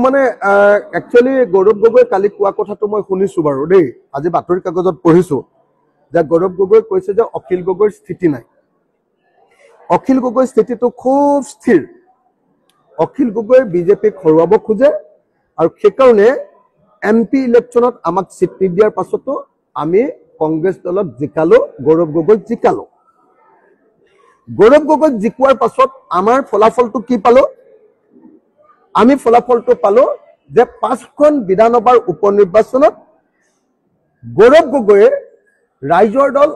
মানে একচুৱেলি গৌৰৱ গগৈ কালি কোৱা কথাটো মই শুনিছো বাৰু দেই, আজি বাতৰি কাগজত পঢ়িছো যে গৌৰৱ গগৈ কৈছে যে অখিল গগৈৰ স্থিতি নাই। অখিল গগৈৰ স্থিতিটো খুব স্থিৰ। অখিল গগৈ বিজেপিক হৰুৱাব খোজে আৰু সেইকাৰণে MP ইলেকশ্যনত আমাক চিট নিদিয়াৰ পাছতো আমি কংগ্ৰেছ দলত জিকালো, গৌৰৱ গগৈক জিকালো। গৌৰৱ গগৈক জিকোৱাৰ পাছত আমাৰ ফলাফলটো কি পালো? আমি ফলাফলটো পালো যে 5খন বিধানসভাৰ উপনিৰ্বাচনত গৌৰৱ গগৈয়ে ৰাইজৰ দল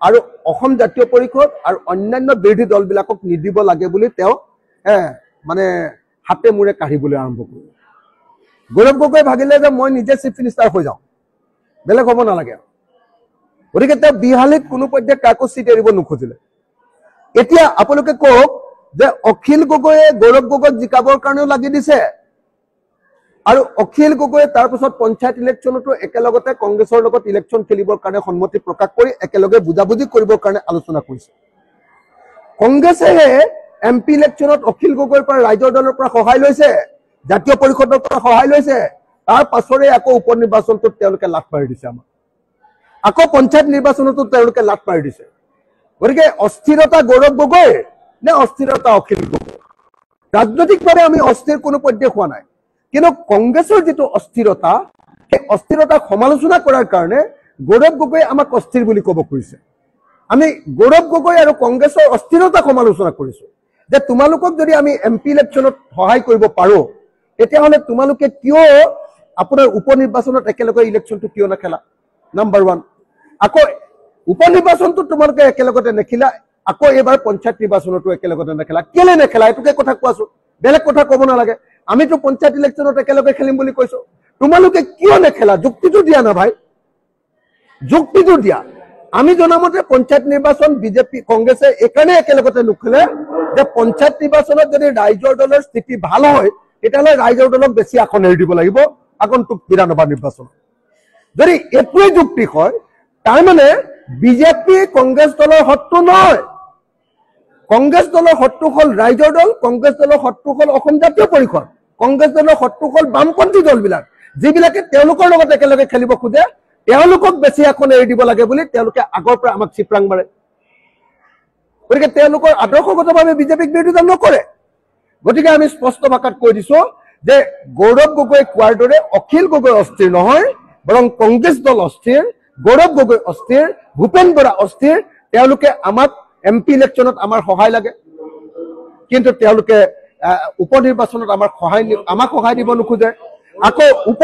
আৰু অসম জাতীয় পৰিষদ আৰু অন্যান্য বিৰোধী দলবিলাকক নিদিব লাগে বুলি তেওঁ মানে হাতে মূৰে কাঢ়িবলৈ আৰম্ভ কৰিলে। গৌৰৱ গগৈ ভাবিলে যে মই নিজে চিফ মিনিষ্টাৰ হৈ যাওঁ, বেলেগ হ'ব নালাগে। গতিকে তেওঁ বিহালীত কোনো পধ্যে কাকো চিট এৰিব নোখোজিলে। এতিয়া আপোনালোকে কওক যে অখিল গগৈয়ে গৌৰৱ গগৈক জিকাবৰ কাৰণেও লাগি দিছে আৰু অখিল গগৈয়ে তাৰপিছত পঞ্চায়ত ইলেকশ্যনতো একেলগতে কংগ্ৰেছৰ লগত ইলেকশ্যন খেলিবৰ কাৰণে সন্মতি প্ৰকাশ কৰি একেলগে বুজাবুজি কৰিবৰ কাৰণে আলোচনা কৰিছে। কংগ্ৰেছে MP ইলেকশ্যনত অখিল গগৈৰ পৰা ৰাইজৰ দলৰ পৰা সহায় লৈছে, জাতীয় পৰিষদৰ পৰা সহায় লৈছে। তাৰ পাছৰে আকৌ উপ নিৰ্বাচনটোত তেওঁলোকে লাট মাৰি দিছে আমাক, আকৌ পঞ্চায়ত নিৰ্বাচনতো তেওঁলোকে লাট মাৰি দিছে। গতিকে অস্থিৰতা গৌৰৱ গগৈ নে অস্থিৰতা অখিল গগৈ? ৰাজনৈতিকভাৱে আমি অস্থিৰ কোনো পধ্যে হোৱা নাই, কিন্তু কংগ্ৰেছৰ যিটো অস্থিৰতা, সেই অস্থিৰতাক সমালোচনা কৰাৰ কাৰণে গৌৰৱ গগৈ আমাক অস্থিৰ বুলি ক'ব খুজিছে। আমি গৌৰৱ গগৈ আৰু কংগ্ৰেছৰ অস্থিৰতাক সমালোচনা কৰিছো যে তোমালোকক যদি আমি MP ইলেকশ্যনত সহায় কৰিব পাৰো, তেতিয়াহ'লে তোমালোকে কিয় আপোনাৰ উপ নিৰ্বাচনত একেলগে ইলেকশ্যনটো কিয় নেখেলা? নাম্বাৰ 1। আকৌ উপ নিৰ্বাচনটো তোমালোকে একেলগতে নেখিলা, আকৌ এবাৰ পঞ্চায়ত নিৰ্বাচনতো একেলগতে নেখেলা। কেলে নেখেলা এইটোকে কথা কোৱাচোন, বেলেগ কথা ক'ব নালাগে। আমিতো পঞ্চায়ত ইলেকশ্যনত একেলগে খেলিম বুলি কৈছো, তোমালোকে কিয় নেখেলা? যুক্তিটো দিয়া না ভাই, যুক্তিটো দিয়া। আমি জনামতে পঞ্চায়ত নিৰ্বাচন বিজেপি কংগ্ৰেছে এইকাৰণে একেলগতে নুখেলে যে পঞ্চায়ত নিৰ্বাচনত যদি ৰাইজৰ দলৰ স্থিতি ভাল হয়, তেতিয়াহ'লে ৰাইজৰ দলক বেছি আসন এৰি দিব লাগিব আগন্তুক বিধানসভা নিৰ্বাচনত। যদি এইটোৱে যুক্তি হয়, তাৰমানে বিজেপি কংগ্ৰেছ দলৰ শত্ৰু নহয়। কংগ্ৰেছ দলৰ শত্ৰু হ'ল ৰাইজৰ দল, কংগ্ৰেছ দলৰ শত্ৰু হ'ল অসম জাতীয় পৰিষদ, কংগ্ৰেছ দলৰ শত্ৰু হ'ল বামপন্থী দলবিলাক, যিবিলাকে তেওঁলোকৰ লগত একেলগে খেলিব খোজে। তেওঁলোকক বেছি আসন এৰি দিব লাগে বুলি তেওঁলোকে আগৰ পৰা আমাক চিপৰাং মাৰে। গতিকে তেওঁলোকৰ আদৰ্শগতভাৱে বিজেপিক বিৰোধিতা নকৰে। গতিকে আমি স্পষ্ট ভাষাত কৈ দিছো যে গৌৰৱ গগৈ কোৱাৰ দৰে অখিল গগৈ অস্থিৰ নহয়, বৰং কংগ্ৰেছ দল অস্থিৰ, গৌৰৱ গগৈ অস্থিৰ, ভূপেন বৰা অস্থিৰ। তেওঁলোকে আমাক MP ইলেকশ্যনত আমাৰ সহায় লাগে, কিন্তু তেওঁলোকে উপ নিৰ্বাচনত আমাক সহায় দিব নোখোজে। আকৌ উপ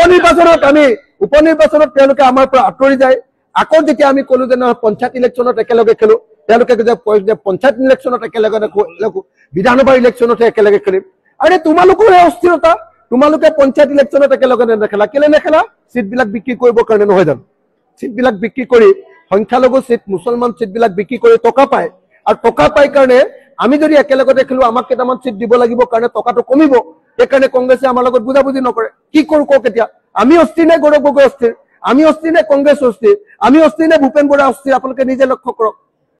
নিৰ্বাচনত তেওঁলোকে আমাৰ পৰা আঁতৰি যায়। আকৌ যেতিয়া আমি ক'লো যে নহয় পঞ্চায়ত ইলেকশ্যনত একেলগে খেলো, তেওঁলোকে কয় যে পঞ্চায়ত ইলেকশ্যনত একেলগে নেখেলো, বিধানসভা ইলেকশ্যনতহে একেলগে খেলিম। আৰে তোমালোকৰে অস্থিৰতা, তোমালোকে পঞ্চায়ত ইলেকশ্যনত একেলগে নেখেলা। কেলে নেখেলা? চিটবিলাক বিক্ৰী কৰিবৰ কাৰণে নহয় জানো? চিটবিলাক বিক্ৰী কৰি সংখ্যালঘু চিট, মুছলমান চিটবিলাক বিক্ৰী কৰি টকা পায়, আৰু টকা পাই কাৰণে আমি যদি একেলগতে খেলো আমাক কেইটামান চিট দিব লাগিব কাৰণে টকাটো কমিব। সেইকাৰণে কংগ্ৰেছে আমাৰ লগত বুজাবুজি নকৰে। কি কৰো কওক এতিয়া? আমি অস্থিৰ নে গৌৰৱ গগৈ অস্থিৰ? আমি অস্থিৰ নে কংগ্ৰেছ অস্থিৰ? আমি অস্থিৰ নে ভূপেন বৰা অস্থিৰ? আপোনালোকে নিজে লক্ষ্য কৰক।